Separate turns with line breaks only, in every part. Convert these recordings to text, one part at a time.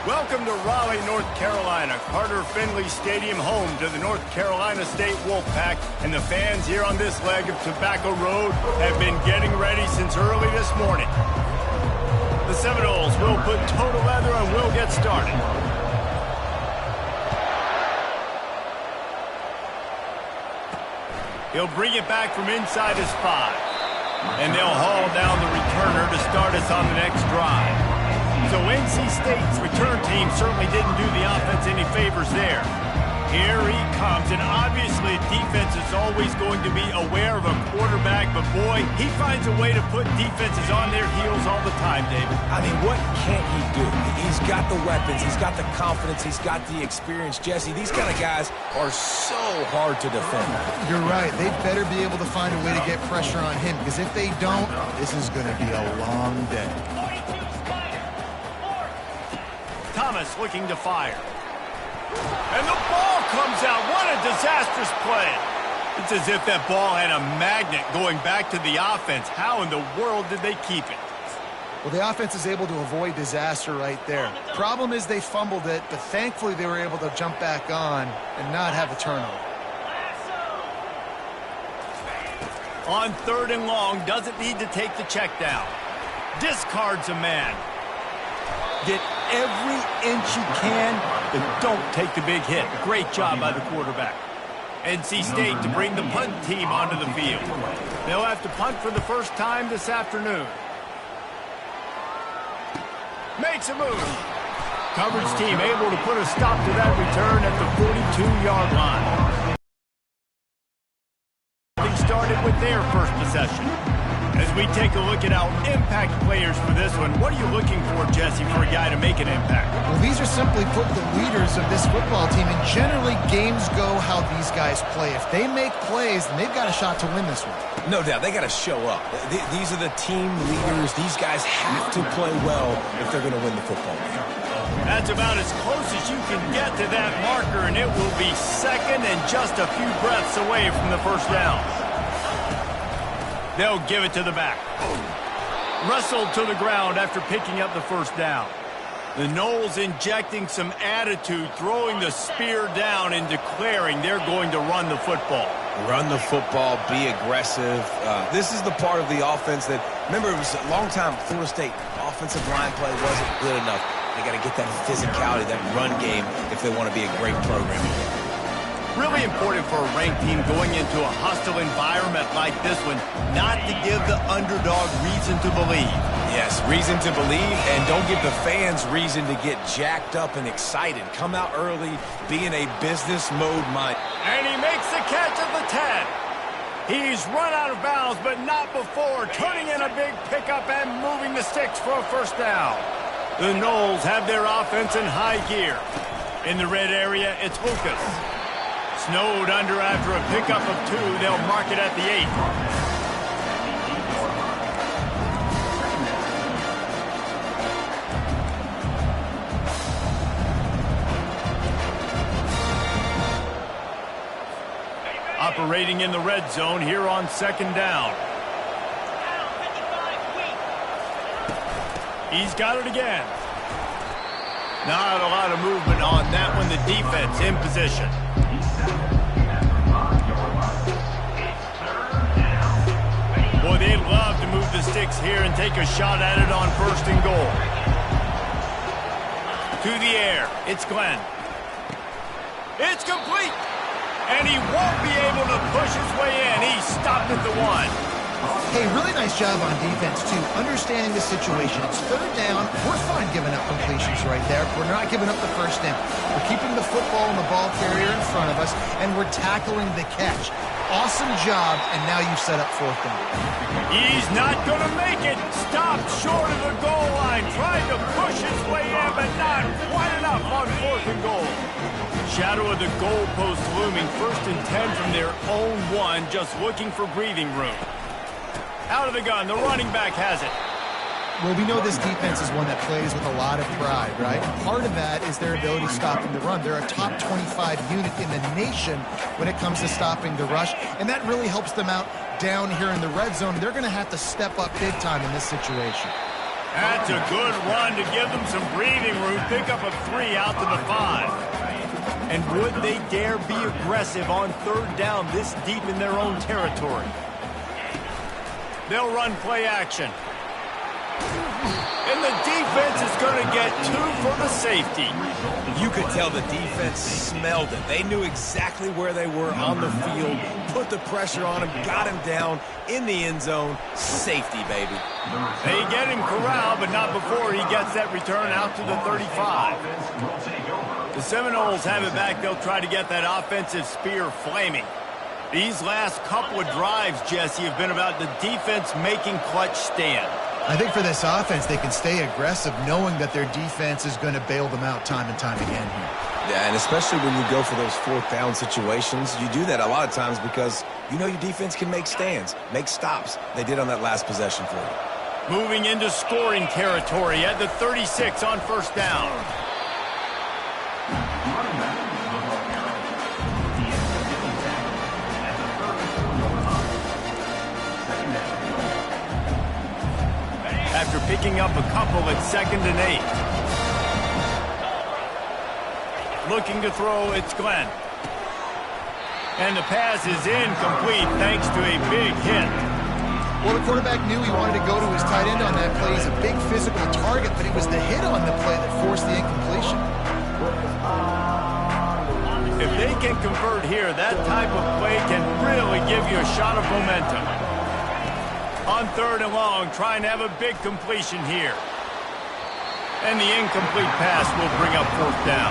Welcome to Raleigh, North Carolina, Carter Finley Stadium, home to the North Carolina State Wolfpack, and the fans here on this leg of Tobacco Road have been getting ready since early this morning. The Seminoles will put toe to leather and will get started. He'll bring it back from inside his 5. And they'll haul down the returner to start us on the next drive. So NC State's return team certainly didn't do the offense any favors there. Here he comes, and obviously defense is always going to be aware of a quarterback, but boy, he finds a way to put defenses on their heels all the time, David.
I mean, what can't he do? He's got the weapons, he's got the confidence, he's got the experience. Jesse, these kind of guys are so hard to defend.
You're right. They better be able to find a way to get pressure on him, because if they don't, this is going to be a long day.
Thomas looking to fire. And the ball comes out. What a disastrous play. It's as if that ball had a magnet going back to the offense. How in the world did they keep it?
Well, the offense is able to avoid disaster right there. Problem is they fumbled it, but thankfully they were able to jump back on and not have a turnover.
On 3rd and long, doesn't need to take the check down. Discards a man. Get every inch you can, but don't take the big hit. Great job by the quarterback. NC State to bring the punt team onto the field. They'll have to punt for the first time this afternoon. Makes a move. Coverage team able to put a stop to that return at the 42-yard line. They started with their first possession. As we take a look at our impact players for this one, what are you looking for, Jesse, for a guy to make an impact?
Well, these are simply put the leaders of this football team, and generally games go how these guys play. If they make plays, then they've got a shot to win this one.
No doubt, they got to show up. These are the team leaders. These guys have to play well if they're going to win the football game.
That's about as close as you can get to that marker, and it will be second and just a few breaths away from the first down. They'll give it to the back. Wrestled to the ground after picking up the first down. The Noles injecting some attitude, throwing the spear down and declaring they're going to run the football.
Run the football, be aggressive. This is the part of the offense that, remember, it was a long time, Florida State offensive line play wasn't good enough. They got to get that physicality, that run game, if they want to be a great program.
Really important for a ranked team going into a hostile environment like this one, not to give the underdog reason to believe.
Yes, reason to believe, and don't give the fans reason to get jacked up and excited. Come out early, be in a business mode mind.
And he makes the catch at the 10. He's run out of bounds, but not before, turning in a big pickup and moving the sticks for a first down. The Noles have their offense in high gear. In the red area, it's Lucas. Snowed under after a pickup of 2. They'll mark it at the 8. Operating in the red zone here on 2nd down. He's got it again. Not a lot of movement on that one. The defense in position. Boy, they'd love to move the sticks here and take a shot at it on 1st and goal. To the air, it's Glenn. It's complete. And he won't be able to push his way in. He's stopped at the 1.
Hey, really nice job on defense, too. Understanding the situation. It's 3rd down. We're fine giving up completions right there. We're not giving up the first down. We're keeping the football and the ball carrier in front of us, and we're tackling the catch. Awesome job, and now you've set up 4th down.
He's not going to make it. Stopped short of the goal line. Tried to push his way in, but not quite enough on 4th and goal. Shadow of the goalpost looming. 1st and 10 from their own 1, just looking for breathing room. Out of the gun, the running back has it.
Well, we know this defense is one that plays with a lot of pride, right? Part of that is their ability stopping the run. They're a top 25 unit in the nation when it comes to stopping the rush, and that really helps them out down here in the red zone. They're going to have to step up big time in this situation.
That's a good run to give them some breathing room. Pick up a 3 out to the 5. And would they dare be aggressive on third down this deep in their own territory? They'll run play action. And the defense is going to get 2 for the safety.
You could tell the defense smelled it. They knew exactly where they were on the field, put the pressure on him, got him down in the end zone. Safety, baby.
They get him corralled, but not before he gets that return out to the 35. The Seminoles have it back. They'll try to get that offensive spear flaming. These last couple of drives, Jesse, have been about the defense making clutch stand.
I think for this offense, they can stay aggressive knowing that their defense is going to bail them out time and time again here.
Yeah, and especially when you go for those fourth down situations, you do that a lot of times because you know your defense can make stands, make stops. They did on that last possession for you.
Moving into scoring territory at the 36 on first down. After picking up a couple at 2nd and 8. Looking to throw, it's Glenn. And the pass is incomplete thanks to a big hit.
Well, the quarterback knew he wanted to go to his tight end on that play. He's a big physical target, but it was the hit on the play that forced the incompletion.
If they can convert here, that type of play can really give you a shot of momentum. On 3rd and long, trying to have a big completion here. And the incomplete pass will bring up 4th down.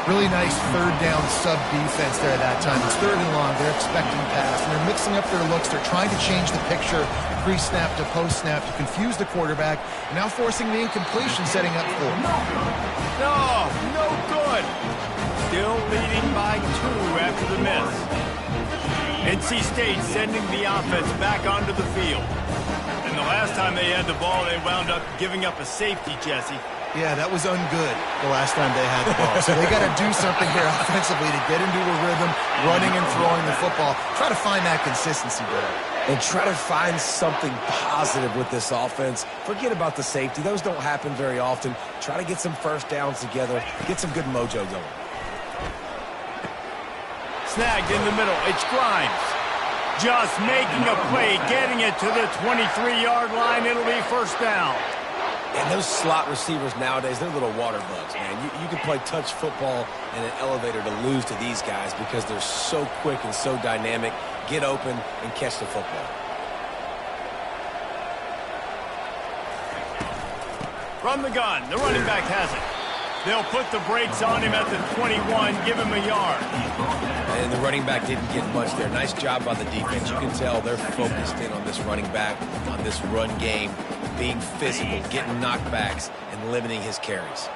Really nice 3rd down sub-defense there at that time. It's 3rd and long. They're expecting pass, and they're mixing up their looks. They're trying to change the picture pre-snap to post-snap to confuse the quarterback. Now forcing the incompletion, setting up 4th.
No good. Still leading by 2 after the miss. NC State sending the offense back onto the field. And the last time they had the ball, they wound up giving up a safety, Jesse.
Yeah, that was ungood the last time they had the ball. So they got to do something here offensively to get into a rhythm, running and throwing the football. Try to find that consistency there.
And try to find something positive with this offense. Forget about the safety. Those don't happen very often. Try to get some first downs together, get some good mojo going.
Snagged in the middle. It's Grimes. Just making a play, getting it to the 23-yard line. It'll be 1st down.
And those slot receivers nowadays, they're little water bugs, man. You can play touch football in an elevator to lose to these guys because they're so quick and so dynamic. Get open and catch the football.
From the gun, the running back has it. They'll put the brakes on him at the 21, give him a yard.
And the running back didn't get much there. Nice job by the defense. You can tell they're focused in on this running back, on this run game, being physical, getting knockbacks, and limiting his carries.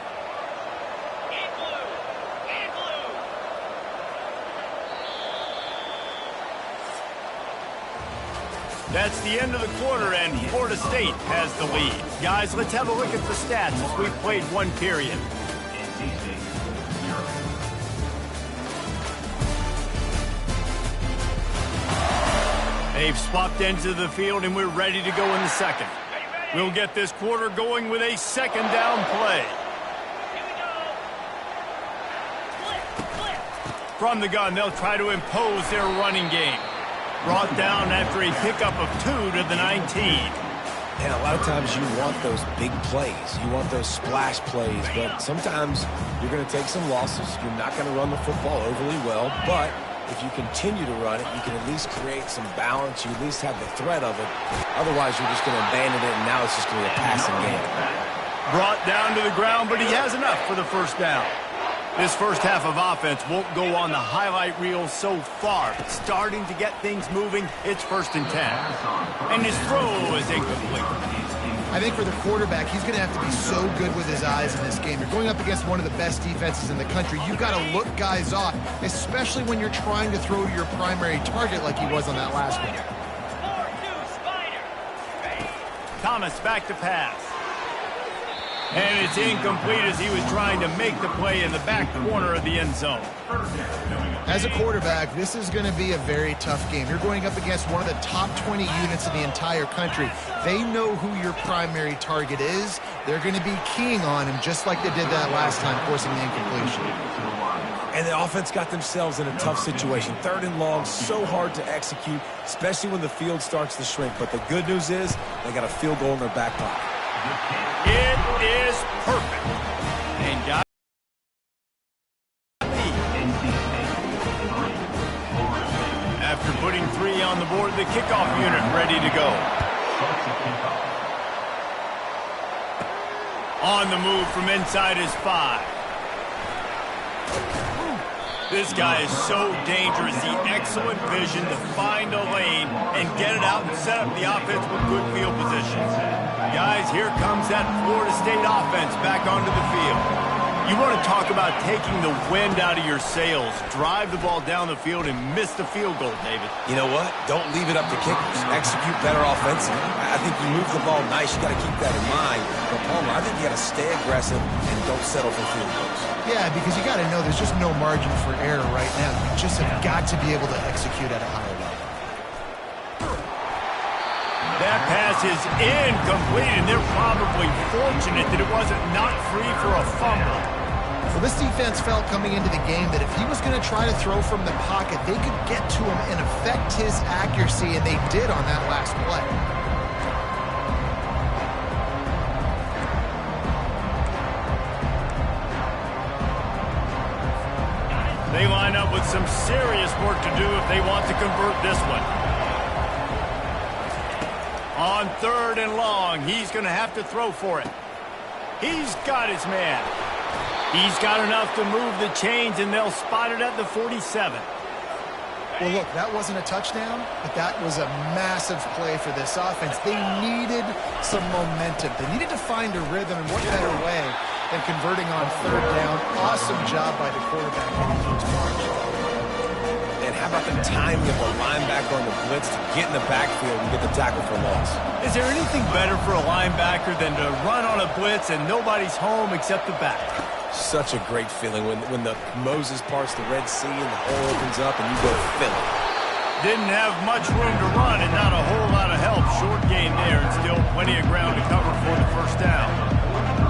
That's the end of the quarter, and Florida State has the lead. Guys, let's have a look at the stats as we've played 1 period. They've swapped into the field, and we're ready to go in the second. We'll get this quarter going with a 2nd down play. From the gun, they'll try to impose their running game. Brought down after a pickup of 2 to the 19.
And a lot of times you want those big plays. You want those splash plays, but sometimes you're going to take some losses. You're not going to run the football overly well, but if you continue to run it, you can at least create some balance. You at least have the threat of it. Otherwise, you're just going to abandon it, and now it's just going to be a passing game.
Brought down to the ground, but he has enough for the 1st down. This first half of offense won't go on the highlight reel so far. Starting to get things moving, it's 1st and 10. And his throw is incomplete.
I think for the quarterback, he's going to have to be so good with his eyes in this game. You're going up against one of the best defenses in the country. You've got to look guys off, especially when you're trying to throw to your primary target like he was on that last one.
Thomas back to pass. And it's incomplete as he was trying to make the play in the back corner of the end zone.
As a quarterback, this is going to be a very tough game. You're going up against one of the top 20 units in the entire country. They know who your primary target is. They're going to be keying on him just like they did that last time, forcing the incompletion.
And the offense got themselves in a tough situation. 3rd and long, so hard to execute, especially when the field starts to shrink. But the good news is they got a field goal in their back pocket.
It is perfect. And got after putting 3 on the board, the kickoff unit ready to go. On the move from inside his 5. This guy is so dangerous. The excellent vision to find a lane and get it out and set up the offense with good field position. Guys, here comes that Florida State offense back onto the field. You want to talk about taking the wind out of your sails. Drive the ball down the field and miss the field goal, David.
You know what? Don't leave it up to kickers. Execute better offensively. I think you move the ball nice. You got to keep that in mind. But Palmer, I think you got to stay aggressive and don't settle for field goals.
Yeah, because you got to know there's just no margin for error right now. You just have got to be able to execute at a higher level.
That pass is incomplete, and they're probably fortunate that it wasn't knocked free for a fumble.
Well, this defense felt coming into the game that if he was going to try to throw from the pocket, they could get to him and affect his accuracy, and they did on that last play.
They line up with some serious work to do if they want to convert this one. On 3rd and long, he's going to have to throw for it. He's got his man. He's got enough to move the chains, and they'll spot it at the 47.
Well, look, that wasn't a touchdown, but that was a massive play for this offense. They needed some momentum. They needed to find a rhythm, and what better way than converting on 3rd down. Awesome job by the quarterback getting those marks.
And how about the timing of the linebacker on the blitz to get in the backfield and get the tackle for loss?
Is there anything better for a linebacker than to run on a blitz and nobody's home except the back?
Such a great feeling when the Moses parts the Red Sea and the hole opens up and you go fill it.
Didn't have much room to run and not a whole lot of help. Short gain there and still plenty of ground to cover for the 1st down.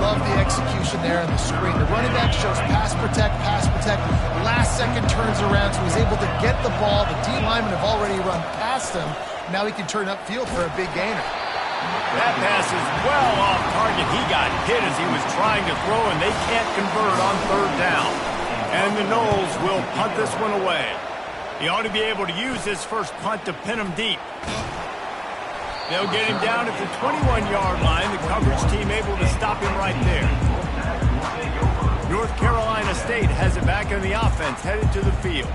Love the execution there on the screen. The running back shows pass protect, pass protect. Last second turns around, so he's able to get the ball. The D linemen have already run past him. Now he can turn upfield for a big gainer.
That pass is well off target. He got hit as he was trying to throw, and they can't convert on 3rd down. And the Noles will punt this one away. He ought to be able to use this first punt to pin him deep. They'll get him down at the 21-yard line. The coverage team able to stop him right there. North Carolina State has it back in the offense, headed to the field.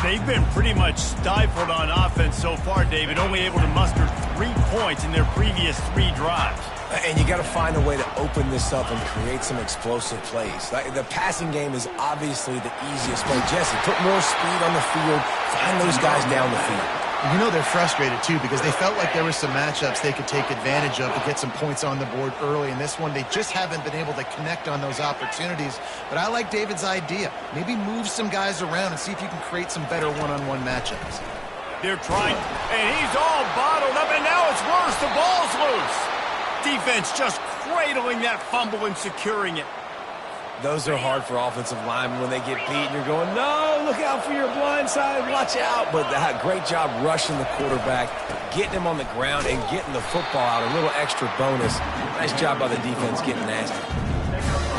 They've been pretty much stifled on offense so far, David, only able to muster 3 points in their previous 3 drives.
And you got to find a way to open this up and create some explosive plays. The passing game is obviously the easiest way. Jesse, put more speed on the field, find those guys down the field.
You know they're frustrated, too, because they felt like there were some matchups they could take advantage of to get some points on the board early. In this one, they just haven't been able to connect on those opportunities. But I like David's idea. Maybe move some guys around and see if you can create some better one-on-one matchups.
They're trying, and he's all bottled up, and now it's worse. The ball's loose. Defense just cradling that fumble and securing it.
Those are hard for offensive linemen when they get beat and you're going, no, look out for your blind side, watch out. But that great job rushing the quarterback, getting him on the ground and getting the football out, a little extra bonus. Nice job by the defense getting nasty.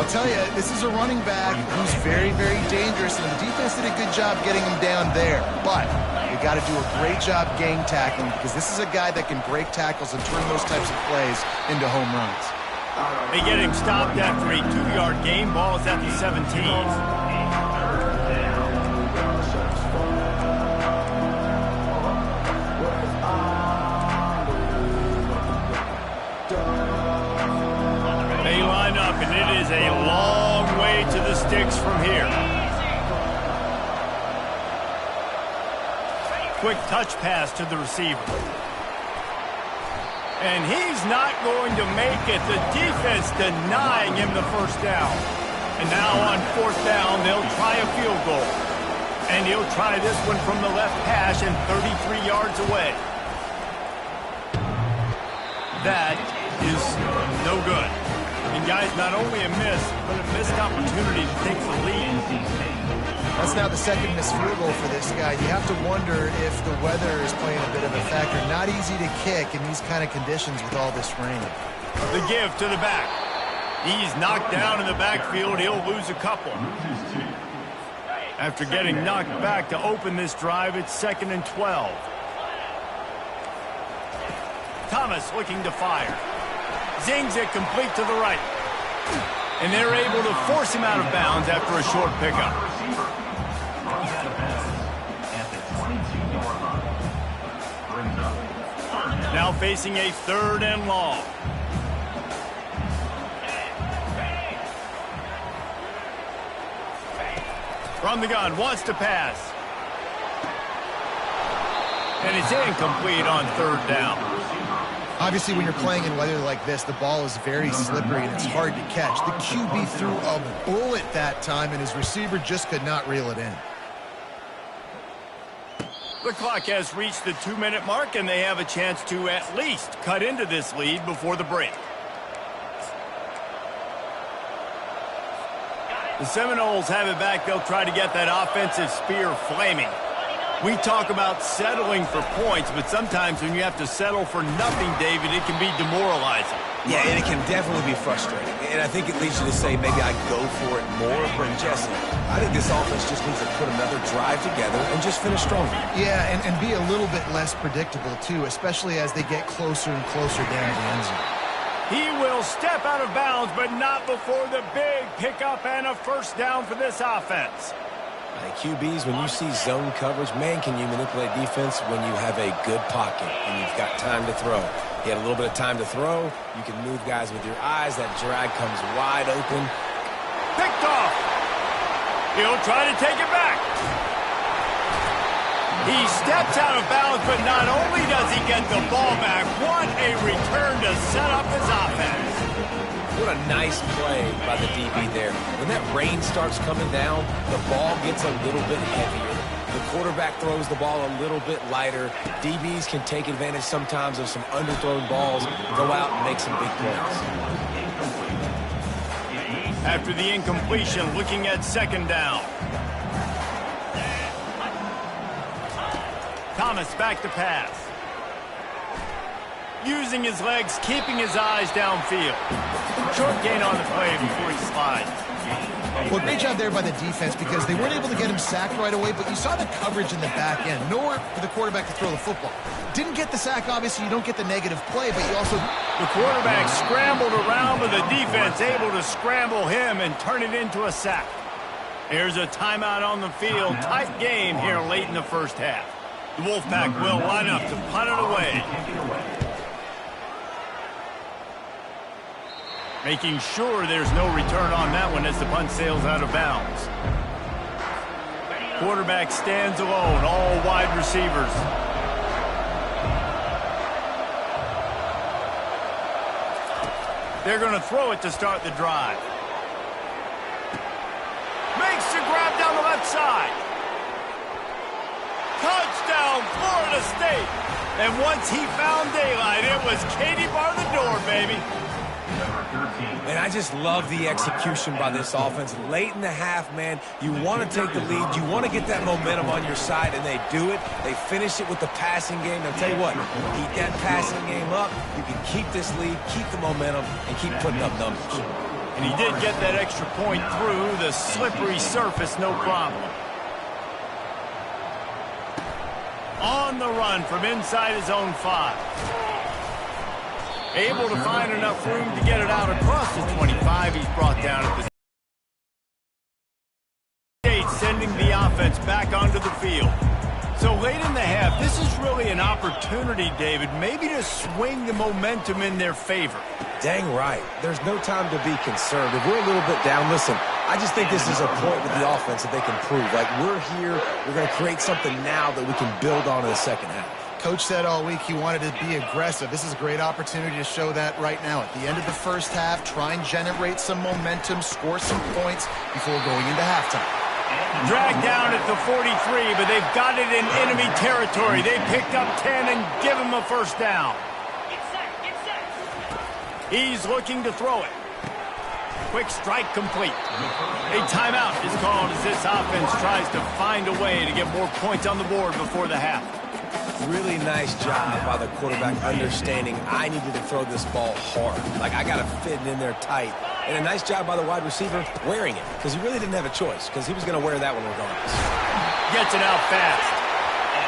I'll tell you, this is a running back who's very, very dangerous, and the defense did a good job getting him down there. But you got to do a great job gang tackling, because this is a guy that can break tackles and turn those types of plays into home runs.
They get him stopped after a 2-yard gain. Ball is at the 17. They line up, and it is a long way to the sticks from here. Quick touch pass to the receiver. And he's not going to make it. The defense denying him the first down. And now on fourth down, they'll try a field goal. And he'll try this one from the left hash and 33 yards away. That is no good. And guys, not only a miss, but a missed opportunity to take the lead.
That's now the second missed field goal for this guy. You have to wonder if the weather is playing a bit of a factor. Not easy to kick in these kind of conditions with all this rain.
The give to the back. He's knocked down in the backfield. He'll lose a couple. After getting knocked back to open this drive, it's 2nd and 12. Thomas looking to fire. Zings it complete to the right. And they're able to force him out of bounds after a short pickup. Now facing a 3rd and long. From the gun, wants to pass. And it's incomplete on 3rd down.
Obviously, when you're playing in weather like this, the ball is very slippery and it's hard to catch. The QB threw a bullet that time, and his receiver just could not reel it in.
The clock has reached the 2-minute mark, and they have a chance to at least cut into this lead before the break. The Seminoles have it back. They'll try to get that offensive spear flaming. We talk about settling for points, but sometimes when you have to settle for nothing, David, it can be demoralizing.
Yeah, and it can definitely be frustrating. And I think it leads you to say maybe I go for it more. But Jesse, I think this offense just needs to put another drive together and just finish stronger.
Yeah, and be a little bit less predictable, too, especially as they get closer and closer down to the end zone.
He will step out of bounds, but not before the big pickup and a first down for this offense.
QBs, when you see zone coverage, man, can you manipulate defense when you have a good pocket and you've got time to throw. He had a little bit of time to throw. You can move guys with your eyes. That drag comes wide open.
Picked off. He'll try to take it back. He steps out of bounds, but not only does he get the ball back, what a return to set up his offense.
What a nice play by the DB there. When that rain starts coming down, the ball gets a little bit heavier. The quarterback throws the ball a little bit lighter. DBs can take advantage sometimes of some underthrown balls, go out and make some big plays.
After the incompletion, looking at 2nd down. Thomas back to pass. Using his legs, keeping his eyes downfield. Short gain on the play before he slides.
Well, great job there by the defense because they weren't able to get him sacked right away, but you saw the coverage in the back end. Nowhere for the quarterback to throw the football. Didn't get the sack, obviously. You don't get the negative play, but you also...
The quarterback scrambled around, but the defense able to scramble him and turn it into a sack. Here's a timeout on the field. Tight game here late in the first half. The Wolfpack will line up to punt it away. Making sure there's no return on that one as the punt sails out of bounds. Quarterback stands alone, all wide receivers. They're going to throw it to start the drive. Makes the grab down the left side. Touchdown, Florida State. And once he found daylight, it was Katie bar the door, baby.
And I just love the execution by this offense. Late in the half, man, you want to take the lead. You want to get that momentum on your side, and they do it. They finish it with the passing game. I'll tell you what, keep that passing game up. You can keep this lead, keep the momentum, and keep putting up numbers.
And he did get that extra point through the slippery surface, no problem. On the run from inside his own 5. Able to find enough room to get it out across the 25. He's brought down at the state, sending the offense back onto the field. So late in the half, this is really an opportunity, David, maybe to swing the momentum in their favor.
Dang right. There's no time to be concerned. If we're a little bit down, listen, I just think this is a point with the offense that they can prove. Like, we're here, we're going to create something now that we can build on in the second half.
Coach said all week he wanted to be aggressive. This is a great opportunity to show that right now. At the end of the first half, try and generate some momentum, score some points before going into halftime.
Dragged down at the 43, but they've got it in enemy territory. They picked up 10 and give him a first down. He's looking to throw it. Quick strike complete. A timeout is called as this offense tries to find a way to get more points on the board before the half.
Really nice job by the quarterback understanding I needed to throw this ball hard. Like, I got to fit it in there tight. And a nice job by the wide receiver wearing it, because he really didn't have a choice, because he was going to wear that one regardless.
Gets it out fast.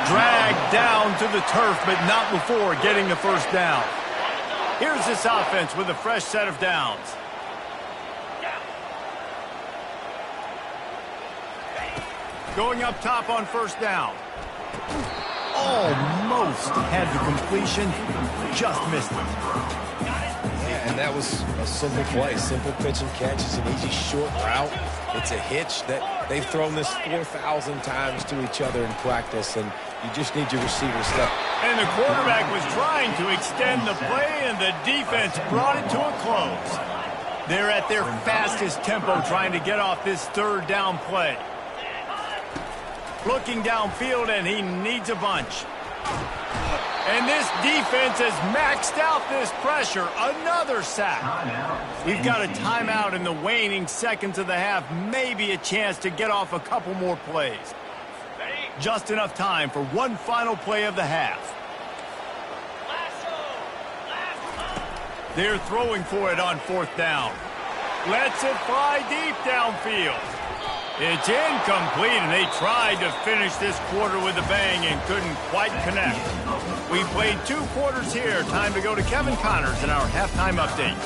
Dragged down to the turf, but not before getting the first down. Here's this offense with a fresh set of downs. Going up top on first down. Almost had the completion, just missed it.
Yeah, and that was a simple play. Simple pitch and catch. It's an easy short route. It's a hitch that they've thrown this 4,000 times to each other in practice, and you just need your receiver to step.
And the quarterback was trying to extend the play, and the defense brought it to a close. They're at their fastest tempo trying to get off this third down play. Looking downfield, and he needs a bunch. And this defense has maxed out this pressure. Another sack. We've got a timeout in the waning seconds of the half. Maybe a chance to get off a couple more plays. Just enough time for one final play of the half. They're throwing for it on fourth down. Lets it fly deep downfield. It's incomplete, and they tried to finish this quarter with a bang and couldn't quite connect. We played 2 quarters here. Time to go to Kevin Connors in our halftime update.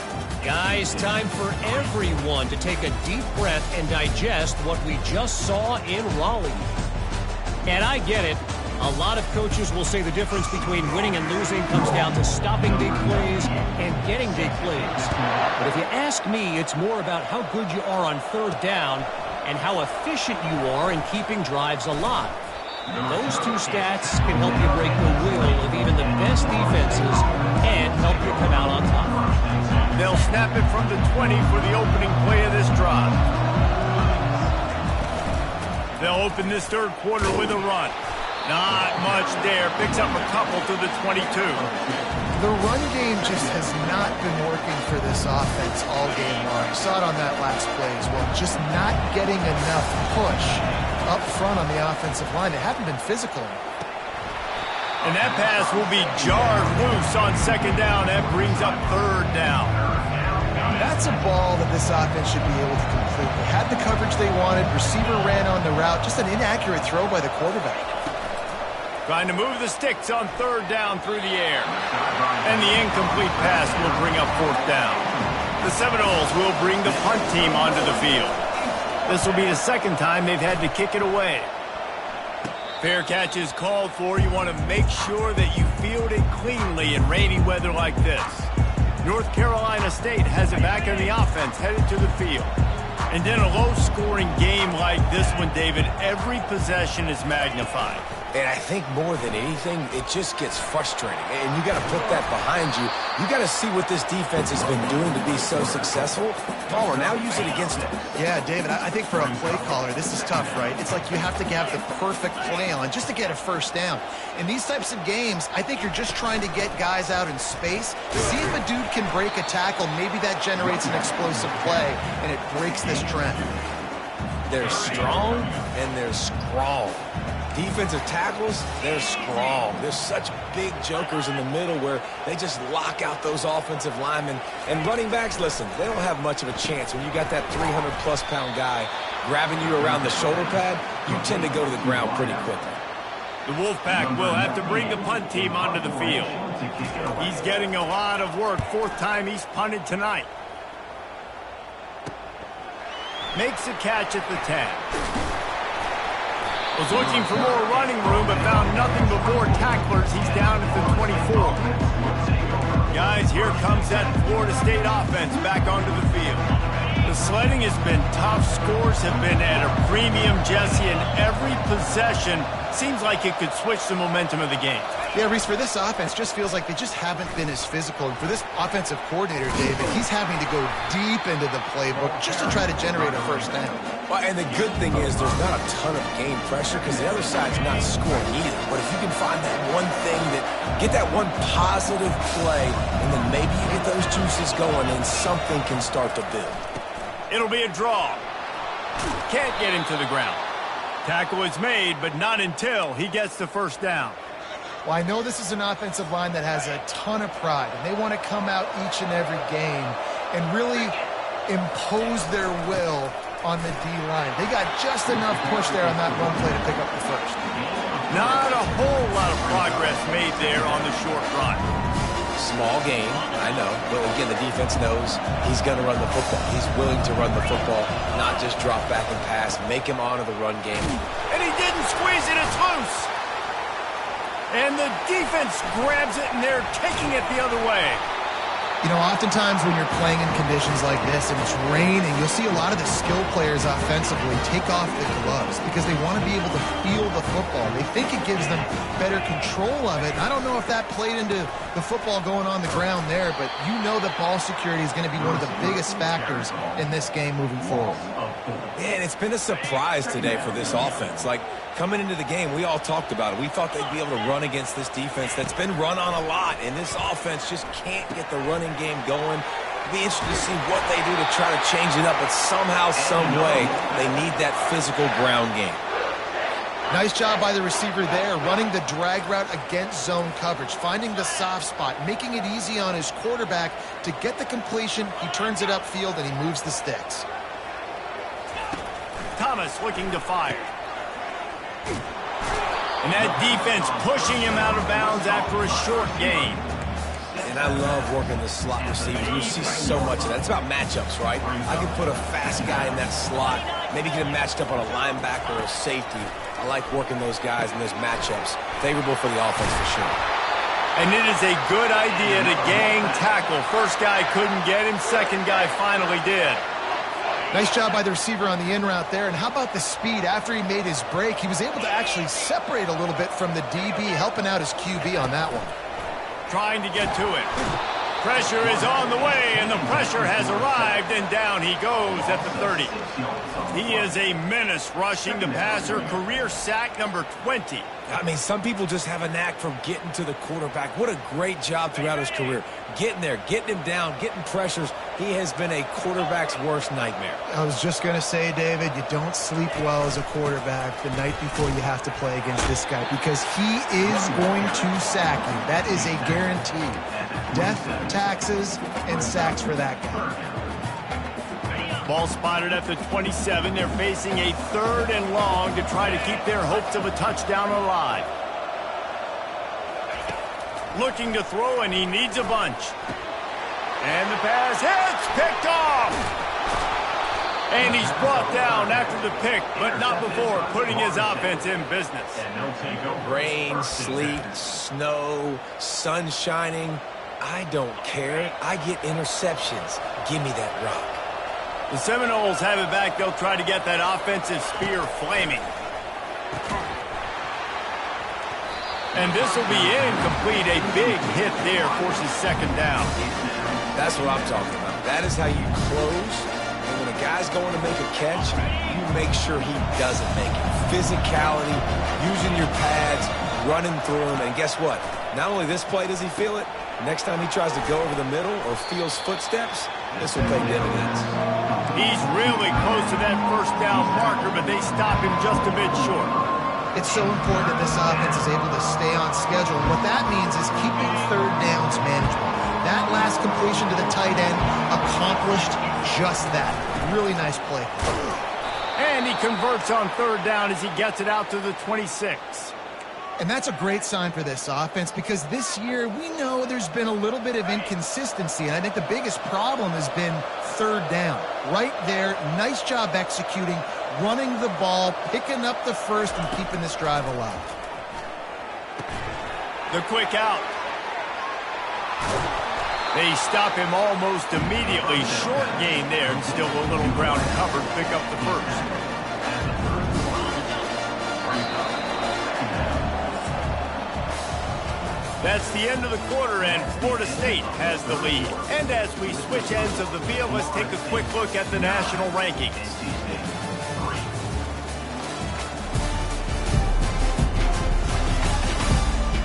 Guys, time for everyone to take a deep breath and digest what we just saw in Raleigh. And I get it. A lot of coaches will say the difference between winning and losing comes down to stopping big plays and getting big plays. But if you ask me, it's more about how good you are on third down and how efficient you are in keeping drives alive. And those 2 stats can help you break the will of even the best defenses and help you come out on top.
They'll snap it from the 20 for the opening play of this drive. They'll open this third quarter with a run. Not much there. Picks up a couple to the 22.
The run game just has not been working for this offense all game long. You saw it on that last play as well. Just not getting enough push up front on the offensive line. They haven't been physical.
And that pass will be jarred loose on second down. That brings up third down.
That's a ball that this offense should be able to complete. They had the coverage they wanted. Receiver ran on the route. Just an inaccurate throw by the quarterback.
Trying to move the sticks on third down through the air. And the incomplete pass will bring up fourth down. The Seminoles will bring the punt team onto the field. This will be the second time they've had to kick it away. Fair catch is called for. You want to make sure that you field it cleanly in rainy weather like this. North Carolina State has it back in the offense, headed to the field. And in a low-scoring game like this one, David, every possession is magnified.
And I think more than anything, it just gets frustrating. And you got to put that behind you. You got to see what this defense has been doing to be so successful. Palmer, now use it against them.
Yeah, David, I think for a play caller, this is tough, right? It's like you have to have the perfect play on just to get a first down. In these types of games, I think you're just trying to get guys out in space, see if a dude can break a tackle. Maybe that generates an explosive play, and it breaks this trend.
They're strong, and they're strong. Defensive tackles, they're strong. There's such big jokers in the middle where they just lock out those offensive linemen. And running backs, listen, they don't have much of a chance. When you got that 300-plus pound guy grabbing you around the shoulder pad, you tend to go to the ground pretty quickly.
The Wolfpack will have to bring the punt team onto the field. He's getting a lot of work. 4th time he's punted tonight. Makes a catch at the 10. Was looking for more running room, but found nothing before tacklers. He's down at the 24. Guys, here comes that Florida State offense back onto the field. The sledding has been tough. Scores have been at a premium, Jesse, and every possession seems like it could switch the momentum of the game.
Yeah, Reese, for this offense, just feels like they just haven't been as physical. And for this offensive coordinator, David, he's having to go deep into the playbook just to try to generate a first down.
Well, and the good thing is there's not a ton of game pressure because the other side's not scoring either. But if you can find that one thing get that one positive play, and then maybe you get those juices going and something can start to build.
It'll be a draw. Can't get him to the ground. Tackle is made, but not until he gets the first down.
Well, I know this is an offensive line that has a ton of pride, and they want to come out each and every game and really impose their will on the D-line. They got just enough push there on that run play to pick up the first.
Not a whole lot of progress made there on the short run.
Small gain, I know, but again, the defense knows he's going to run the football. He's willing to run the football, not just drop back and pass, make him honor the run game.
And he didn't squeeze it, it's loose. And the defense grabs it, and they're taking it the other way.
You know, oftentimes when you're playing in conditions like this and it's raining, you'll see a lot of the skill players offensively take off the gloves because they want to be able to feel the football. They think it gives them better control of it. And I don't know if that played into the football going on the ground there, but you know that ball security is going to be one of the biggest factors in this game moving forward.
Man, it's been a surprise today for this offense. Like, coming into the game, we all talked about it. We thought they'd be able to run against this defense that's been run on a lot, and this offense just can't get the running game going. It'll be interesting to see what they do to try to change it up, but somehow, some way, they need that physical ground game.
Nice job by the receiver there, running the drag route against zone coverage, finding the soft spot, making it easy on his quarterback to get the completion. He turns it upfield, and he moves the sticks.
Thomas looking to fire. And that defense pushing him out of bounds after a short gain.
And I love working the slot receivers. You see so much of that. It's about matchups, right? I can put a fast guy in that slot, maybe get him matched up on a linebacker or a safety. I like working those guys in those matchups. Favorable for the offense for sure.
And it is a good idea to gang tackle. First guy couldn't get him. Second guy finally did.
Nice job by the receiver on the in route there. And how about the speed? After he made his break, he was able to actually separate a little bit from the DB, helping out his QB on that one.
Trying to get to it. Pressure is on the way, and the pressure has arrived, and down he goes at the 30. He is a menace rushing the passer, career sack number 20.
I mean, some people just have a knack for getting to the quarterback. What a great job throughout his career. Getting there, getting him down, getting pressures. He has been a quarterback's worst nightmare.
I was just going to say, David, you don't sleep well as a quarterback the night before you have to play against this guy because he is going to sack you. That is a guarantee. Death, taxes, and sacks for that guy.
Ball spotted at the 27. They're facing a 3rd and long to try to keep their hopes of a touchdown alive. Looking to throw, and he needs a bunch. And the pass hits, picked off. And he's brought down after the pick, but not before putting his offense in business.
Rain, sleet, snow, sun shining. I don't care. I get interceptions. Give me that rock.
The Seminoles have it back. They'll try to get that offensive spear flaming. And this will be incomplete. A big hit there forces 2nd down.
That's what I'm talking about. That is how you close. And when a guy's going to make a catch, you make sure he doesn't make it. Physicality, using your pads, running through him. And guess what? Not only this play does he feel it, next time he tries to go over the middle or feels footsteps, this will pay dividends.
He's really close to that 1st down marker, but they stop him just a bit short.
It's so important that this offense is able to stay on schedule. What that means is keeping 3rd downs manageable. That last completion to the tight end accomplished just that. Really nice play.
And he converts on 3rd down as he gets it out to the 26.
And that's a great sign for this offense because this year we know there's been a little bit of inconsistency. And I think the biggest problem has been 3rd down. Right there, nice job executing, running the ball, picking up the first, and keeping this drive alive.
The quick out. They stop him almost immediately. Short gain there, and still a little ground covered. Pick up the first. That's the end of the quarter, and Florida State has the lead. And as we switch ends of the field, let's take a quick look at the national rankings.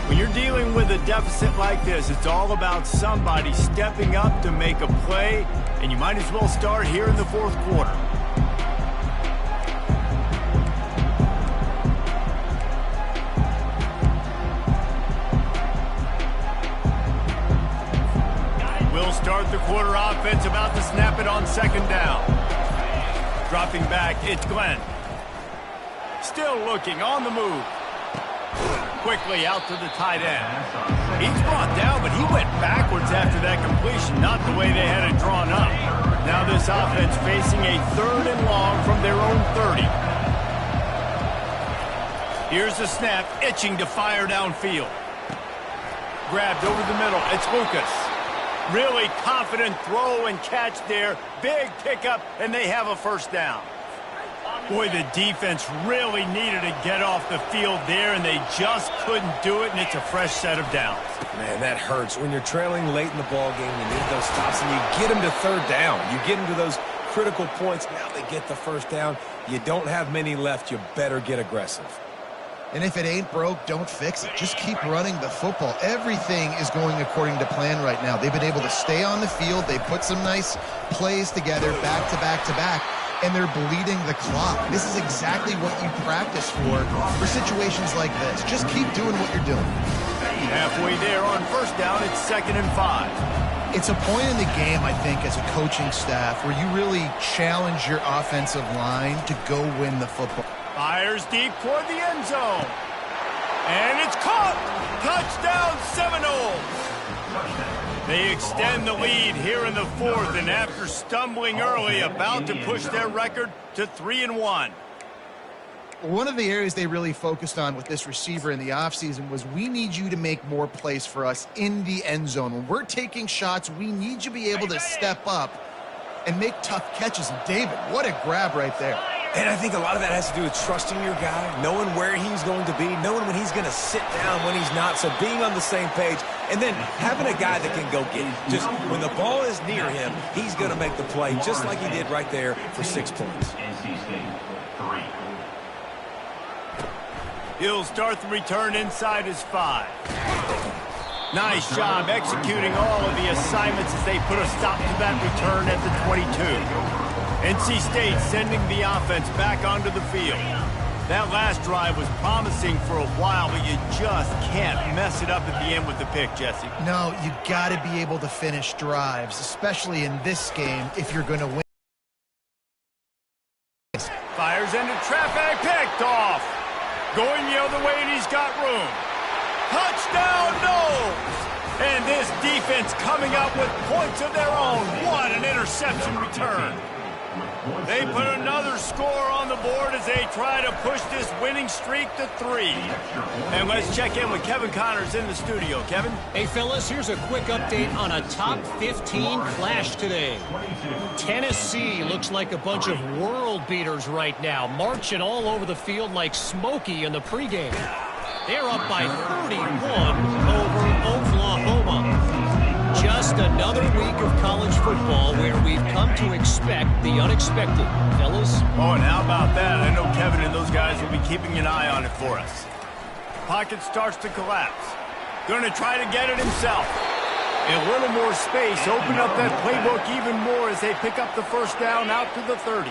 When you're dealing with a deficit like this, it's all about somebody stepping up to make a play, and you might as well start here in the fourth quarter. We'll start the quarter offense, about to snap it on second down. Dropping back, it's Glenn. Still looking, on the move. Quickly out to the tight end. He's brought down, but he went backwards after that completion, not the way they had it drawn up. Now this offense facing a 3rd and long from their own 30. Here's the snap, itching to fire downfield. Grabbed over the middle, it's Lucas. Really confident throw and catch there. Big pickup, and they have a first down. Boy, the defense really needed to get off the field there, and they just couldn't do it, and it's a fresh set of downs.
Man, that hurts. When you're trailing late in the ball game, you need those stops, and you get them to 3rd down. You get them to those critical points. Now they get the first down. You don't have many left. You better get aggressive.
And if it ain't broke, don't fix it. Just keep running the football. Everything is going according to plan right now. They've been able to stay on the field. They put some nice plays together back to back to back, and they're bleeding the clock. This is exactly what you practice for situations like this. Just keep doing what you're doing.
Halfway there on first down, it's 2nd and 5.
It's a point in the game, I think, as a coaching staff where you really challenge your offensive line to go win the football.
Fires deep toward the end zone. And it's caught. Touchdown Seminoles. They extend the lead here in the 4th, and after stumbling early, about to push their record to 3-1.
One of the areas they really focused on with this receiver in the offseason was, we need you to make more plays for us in the end zone. When we're taking shots, we need you to be able to step up and make tough catches. And David, what a grab right there.
And I think a lot of that has to do with trusting your guy, knowing where he's going to be, knowing when he's going to sit down, when he's not, so being on the same page, and then having a guy that can go get it. Just when the ball is near him, he's going to make the play, just like he did right there for 6 points.
He'll start the return inside his 5. Nice job executing all of the assignments as they put a stop to that return at the 22. NC State sending the offense back onto the field. That last drive was promising for a while, but you just can't mess it up at the end with the pick, Jesse.
No, you got to be able to finish drives, especially in this game if you're going to win.
Fires into traffic, picked off. Going the other way, and he's got room. Touchdown, Knowles! And this defense coming up with points of their own. What an interception return. They put another score on the board as they try to push this winning streak to 3. And let's check in with Kevin Connors in the studio. Kevin?
Hey, fellas, here's a quick update on a top 15 clash today. Tennessee looks like a bunch of world beaters right now, marching all over the field like Smokey in the pregame. They're up by 31 over Oklahoma. Just another week of college football where we've come to expect the unexpected, fellas.
Oh, and how about that? I know Kevin and those guys will be keeping an eye on it for us. Pocket starts to collapse. Going to try to get it himself. A little more space, open up that playbook even more as they pick up the first down out to the 30.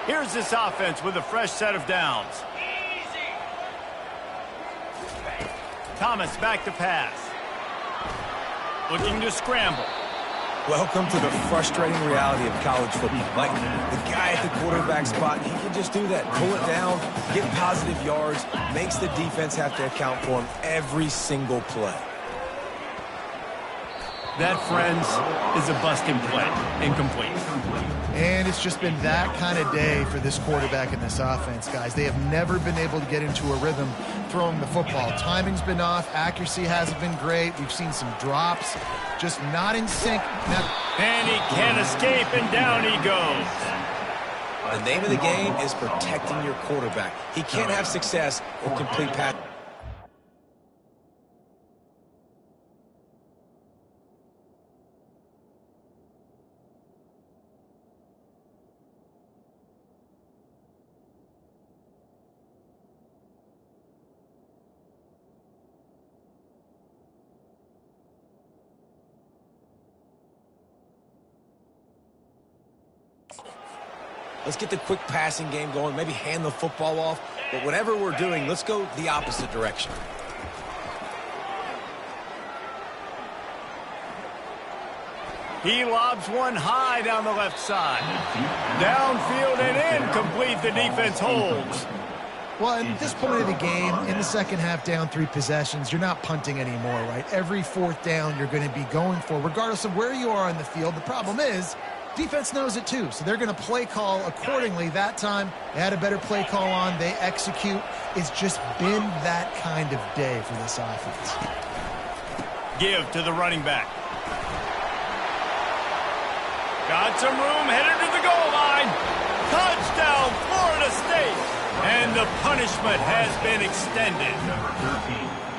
Here's this offense with a fresh set of downs. Thomas back to pass. Looking to scramble.
Welcome to the frustrating reality of college football. Like, the guy at the quarterback spot, he can just do that. Pull it down, get positive yards, makes the defense have to account for him every single play.
That, friends, is a busting play. Incomplete.
And it's just been that kind of day for this quarterback and this offense, guys. They have never been able to get into a rhythm throwing the football. Timing's been off. Accuracy hasn't been great. We've seen some drops. Just not in sync.
And he can't escape, and down he goes.
The name of the game is protecting your quarterback. He can't have success or complete pass. Let's get the quick passing game going, maybe hand the football off. But whatever we're doing, let's go the opposite direction.
He lobs one high down the left side. Downfield and incomplete. The defense holds.
Well, at this point of the game, in the second half, down 3 possessions, you're not punting anymore, right? Every fourth down you're going to be going for, regardless of where you are on the field. The problem is, defense knows it too, so they're going to play call accordingly. That time, they had a better play call on. They execute. It's just been that kind of day for this offense.
Give to the running back. Got some room, headed to the goal line. Touchdown, Florida State. And the punishment has been extended.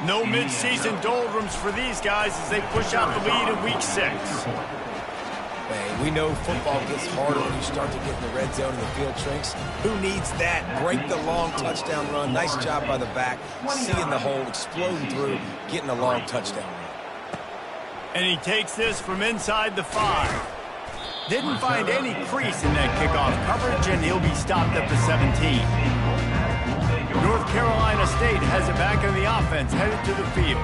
No midseason doldrums for these guys as they push out the lead in week 6.
We know football gets harder when you start to get in the red zone and the field shrinks. Who needs that? Break the long touchdown run. Nice job by the back. Seeing the hole, exploding through, getting a long touchdown run.
And he takes this from inside the 5. Didn't find any crease in that kickoff coverage, and he'll be stopped at the 17. North Carolina State has it back on the offense, headed to the field.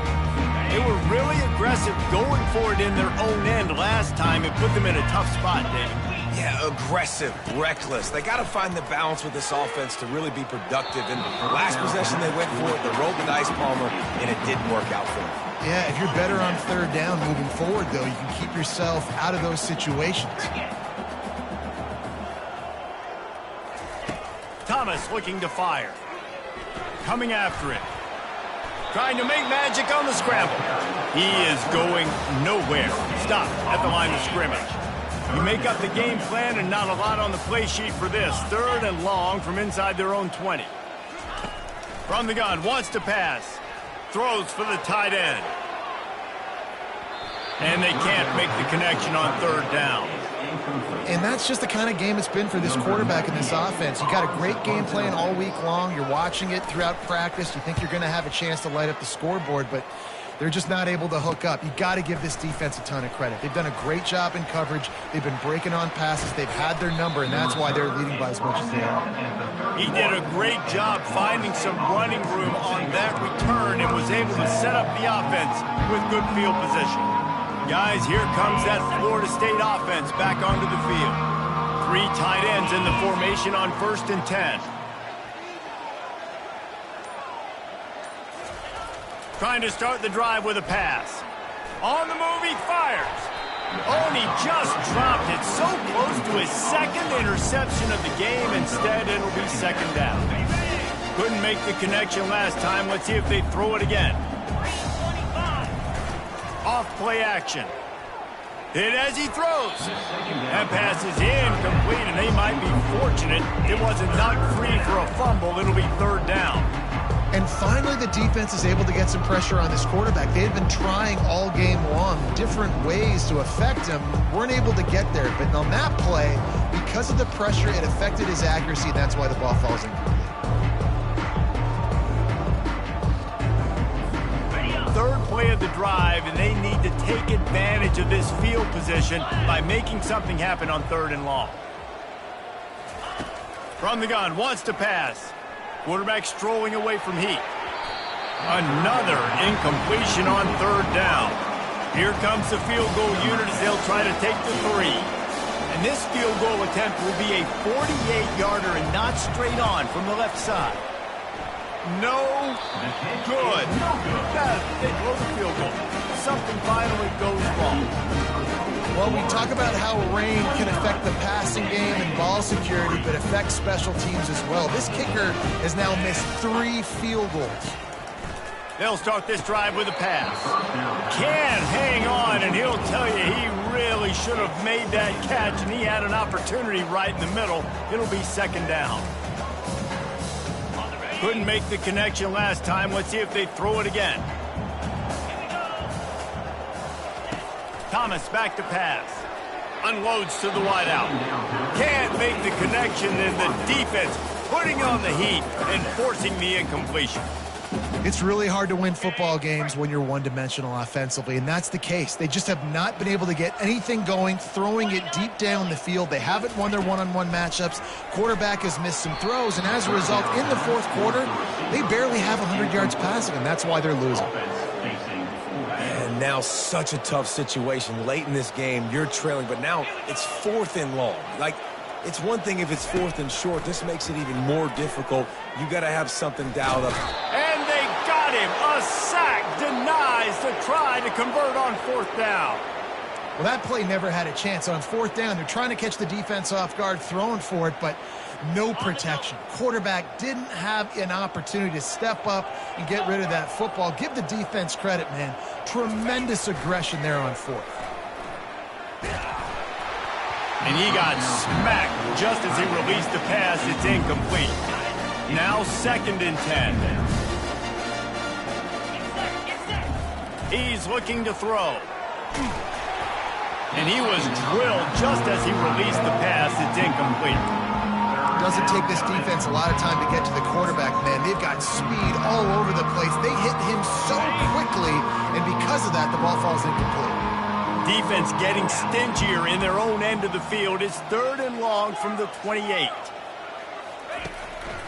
They were really aggressive going for it in their own end last time. It put them in a tough spot, Dave.
Yeah, aggressive, reckless. They got to find the balance with this offense to really be productive. And last possession they went for it, they rolled the dice, Palmer, and it didn't work out for them.
Yeah, if you're better on third down moving forward, though, you can keep yourself out of those situations.
Thomas looking to fire. Coming after it. Trying to make magic on the scramble. He is going nowhere. Stop at the line of scrimmage. You make up the game plan and not a lot on the play sheet for this. 3rd and long from inside their own 20. From the gun, wants to pass. Throws for the tight end. And they can't make the connection on 3rd down.
And that's just the kind of game it's been for this quarterback in this offense. You got a great game plan all week long. You're watching it throughout practice. You think you're going to have a chance to light up the scoreboard, but they're just not able to hook up. You got to give this defense a ton of credit. They've done a great job in coverage. They've been breaking on passes. They've had their number, and that's why they're leading by as much as they are.
He did a great job finding some running room on that return and was able to set up the offense with good field position. Guys, here comes that Florida State offense back onto the field. 3 tight ends in the formation on 1st and 10. Trying to start the drive with a pass. On the move, he fires. Oh, and he just dropped it so close to his 2nd interception of the game. Instead, it'll be 2nd down. Couldn't make the connection last time. Let's see if they throw it again. Off play action. Hit as he throws. That pass is incomplete, and they might be fortunate it wasn't knocked free for a fumble. It'll be 3rd down.
And finally, the defense is able to get some pressure on this quarterback. They've been trying all game long different ways to affect him. Weren't able to get there, but on that play, because of the pressure, it affected his accuracy, and that's why the ball falls incomplete.
3rd play of the drive, and they need to take advantage of this field position by making something happen on 3rd and long. From the gun, wants to pass. Quarterback strolling away from heat. Another incompletion on 3rd down. Here comes the field goal unit as they'll try to take the 3. And this field goal attempt will be a 48-yarder and not straight on from the left side. No good. They blow the field goal. Something finally goes wrong.
Well, we talk about how rain can affect the passing game and ball security, but affects special teams as well. This kicker has now missed 3 field goals.
They'll start this drive with a pass. Can hang on, and he'll tell you he really should have made that catch, and he had an opportunity right in the middle. It'll be second down. Couldn't make the connection last time. Let's see if they throw it again. Thomas back to pass. Unloads to the wideout. Can't make the connection, and the defense putting on the heat and forcing the incompletion.
It's really hard to win football games when you're one-dimensional offensively, and that's the case. They just have not been able to get anything going, throwing it deep down the field. They haven't won their one-on-one matchups. Quarterback has missed some throws, and as a result, in the fourth quarter, they barely have 100 yards passing, and that's why they're losing.
And now such a tough situation. Late in this game, you're trailing, but now it's 4th and long. Like, it's one thing if it's 4th and short. This makes it even more difficult. You got to have something dialed up.
And they got him. A sack denies the try to convert on 4th down.
Well, that play never had a chance. On 4th down, they're trying to catch the defense off guard, throwing for it, but no protection. Quarterback didn't have an opportunity to step up and get rid of that football. Give the defense credit, man. Tremendous aggression there on 4th.
And he got smacked just as he released the pass. It's incomplete. Now 2nd and 10. He's looking to throw. And he was drilled just as he released the pass. It's incomplete.
Doesn't take this defense a lot of time to get to the quarterback, man. They've got speed all over the place. They hit him so quickly, and because of that, the ball falls incomplete.
Defense getting stingier in their own end of the field. It's 3rd and long from the 28.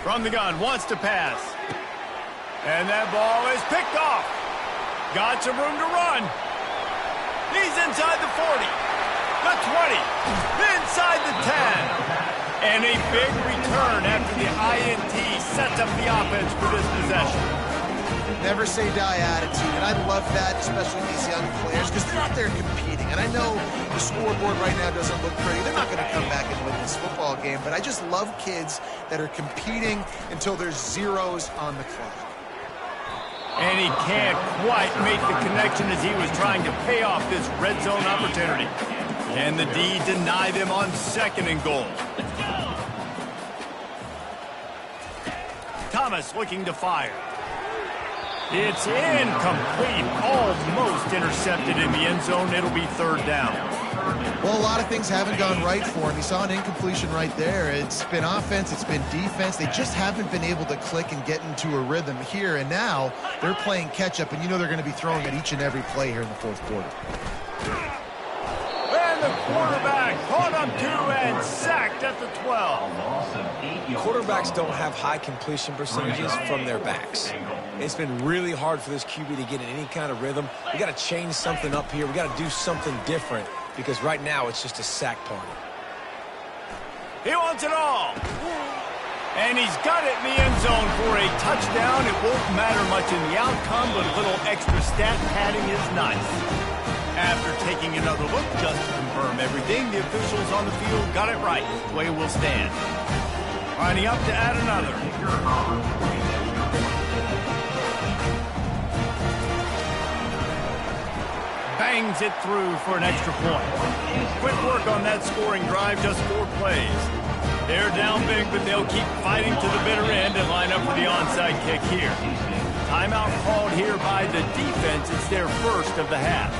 From the gun, wants to pass. And that ball is picked off. Got some room to run. He's inside the 40, the 20, inside the 10. And a big return after the INT sets up the offense for this possession.
Never say die attitude, and I love that, especially these young players, because they're out there competing. And I know the scoreboard right now doesn't look pretty. They're not going to come back and win this football game, but I just love kids that are competing until there's zeros on the clock.
And he can't quite make the connection as he was trying to pay off this red zone opportunity. Can the D deny them on 2nd and goal? Thomas looking to fire. It's incomplete, almost intercepted in the end zone. It'll be 3rd down.
Well, a lot of things haven't gone right for him. He saw an incompletion right there. It's been offense, it's been defense. They just haven't been able to click and get into a rhythm here. And now they're playing catch-up, and you know they're going to be throwing at each and every play here in the fourth quarter.
And the quarterback caught him too and sacked at the 12.
Quarterbacks don't have high completion percentages from their backs. It's been really hard for this QB to get in any kind of rhythm. We got to change something up here. We got to do something different because right now it's just a sack party.
He wants it all. And he's got it in the end zone for a touchdown. It won't matter much in the outcome, but a little extra stat padding is nice. After taking another look just to confirm everything, the officials on the field got it right. Play will stand. Lining up to add another. Bangs it through for an extra point. Quick work on that scoring drive, just 4 plays. They're down big, but they'll keep fighting to the bitter end and line up for the onside kick here. Timeout called here by the defense. It's their first of the half.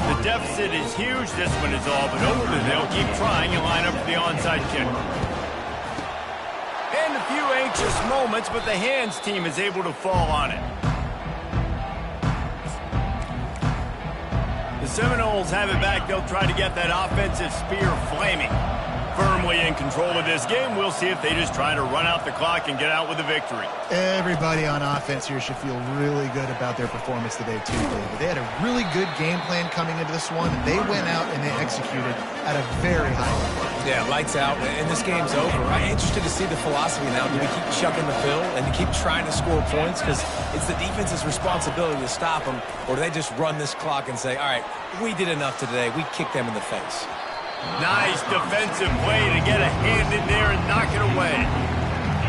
The deficit is huge. This one is all but over. They'll keep trying and line up for the onside kick. And a few anxious moments, but the hands team is able to fall on it. The Seminoles have it back. They'll try to get that offensive spear flaming. Firmly in control of this game. We'll see if they just try to run out the clock and get out with a victory.
Everybody on offense here should feel really good about their performance today, too, David. They had a really good game plan coming into this one, and they went out and they executed at a very high level.
Yeah, lights out, and this game's over. I'm interested to see the philosophy now. Do we keep chucking the fill and keep trying to score points? Because it's the defense's responsibility to stop them, or do they just run this clock and say, all right, we did enough today. We kicked them in the face.
Nice defensive play to get a hand in there and knock it away.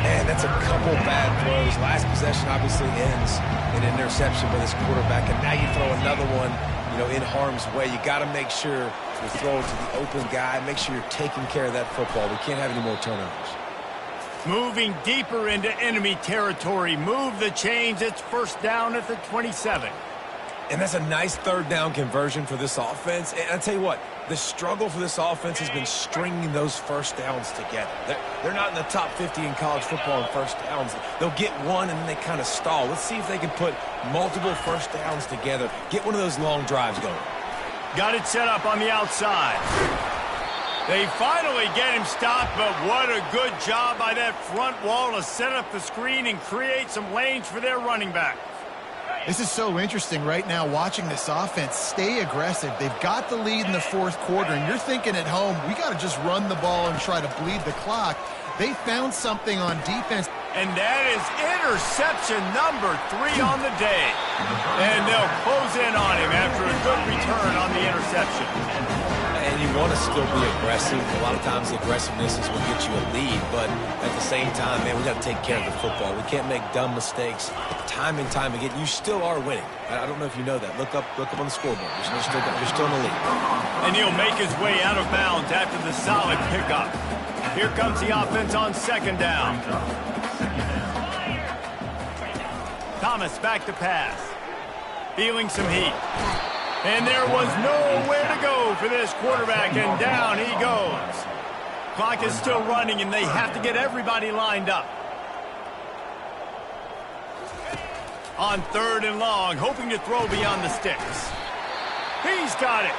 Man, that's a couple bad throws. Last possession obviously ends in an interception by this quarterback, and now you throw another one, in harm's way. You got to make sure you throw it to the open guy. Make sure you're taking care of that football. We can't have any more turnovers.
Moving deeper into enemy territory. Move the chains. It's first down at the 27.
And that's a nice third down conversion for this offense. And I'll tell you what, the struggle for this offense has been stringing those first downs together. They're not in the top 50 in college football in first downs. They'll get one and then they kind of stall. Let's see if they can put multiple first downs together. Get one of those long drives going.
Got it set up on the outside. They finally get him stopped, but what a good job by that front wall to set up the screen and create some lanes for their running back.
This is so interesting right now watching this offense stay aggressive. They've got the lead in the fourth quarter, and you're thinking at home, we got to just run the ball and try to bleed the clock. They found something on defense.
And that is interception number 3 on the day. And they'll close in on him after a good return on the interception.
And you want to still be aggressive. A lot of times aggressiveness is what gets you a lead, but at the same time, man, we got to take care of the football. We can't make dumb mistakes. Time and time again, you still are winning. I don't know if you know that. Look up on the scoreboard. You're still in the lead.
And he'll make his way out of bounds after the solid pickup. Here comes the offense on second down. Thomas back to pass. Feeling some heat. And there was nowhere to go for this quarterback, and down he goes. Clock is still running, and they have to get everybody lined up. On third and long, hoping to throw beyond the sticks. He's got it.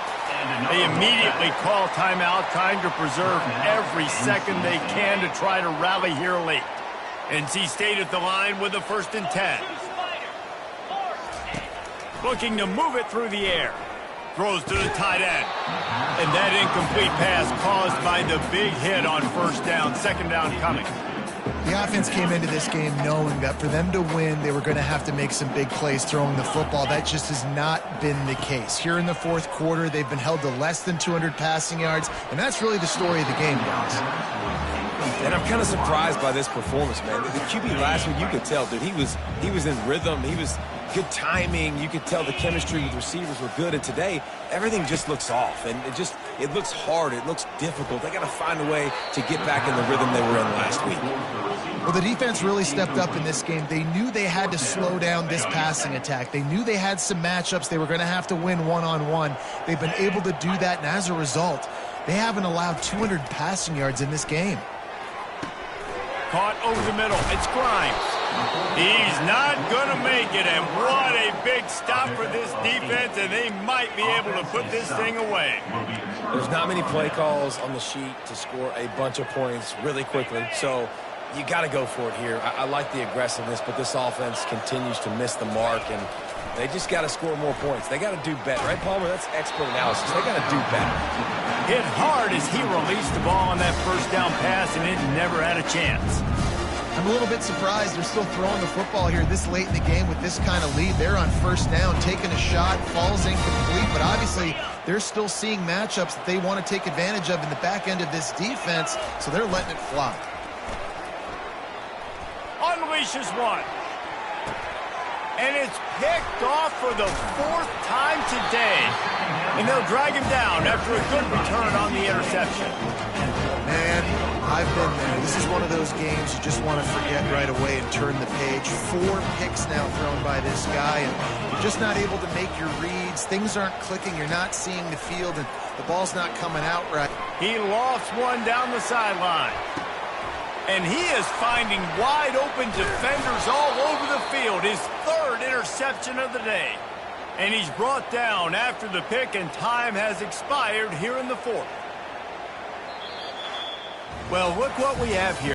They immediately call timeout, trying to preserve every second they can to try to rally here late. NC State at the line with a 1st and 10. Looking to move it through the air. Throws to the tight end. And that incomplete pass caused by the big hit on first down. Second down coming.
The offense came into this game knowing that for them to win, they were going to have to make some big plays throwing the football. That just has not been the case. Here in the fourth quarter, they've been held to less than 200 passing yards, and that's really the story of the game, guys.
And I'm kind of surprised by this performance, man. The QB last week, you could tell, dude, he was in rhythm. He was good timing. You could tell the chemistry with receivers were good. And today, everything just looks off. And it looks hard. It looks difficult. They got to find a way to get back in the rhythm they were in last week.
Well, the defense really stepped up in this game. They knew they had to slow down this passing attack. They knew they had some matchups they were going to have to win one-on-one. They've been able to do that, and as a result, they haven't allowed 200 passing yards in this game.
Caught over the middle. It's Grimes. He's not going to make it, and what a big stop for this defense, and they might be able to put this thing away.
There's not many play calls on the sheet to score a bunch of points really quickly, so you got to go for it here. I like the aggressiveness, but this offense continues to miss the mark, and they just got to score more points. They got to do better. Right, Palmer? That's expert analysis. They got to do better.
Hit hard as he released the ball on that first down pass, and it never had a chance.
I'm a little bit surprised they're still throwing the football here this late in the game with this kind of lead. They're on first down, taking a shot, falls incomplete, but obviously they're still seeing matchups that they want to take advantage of in the back end of this defense, so they're letting it fly.
Unleashes one. And it's picked off for the 4th time today. And they'll drag him down after a good return on the interception.
Man, I've been there. This is one of those games you just want to forget right away and turn the page. 4 picks now thrown by this guy, and you're just not able to make your reads. Things aren't clicking. You're not seeing the field, and the ball's not coming out right.
He lofts one down the sideline. And he is finding wide open defenders all over the field. His 3rd interception of the day. And he's brought down after the pick, and time has expired here in the fourth. Well, look what we have here.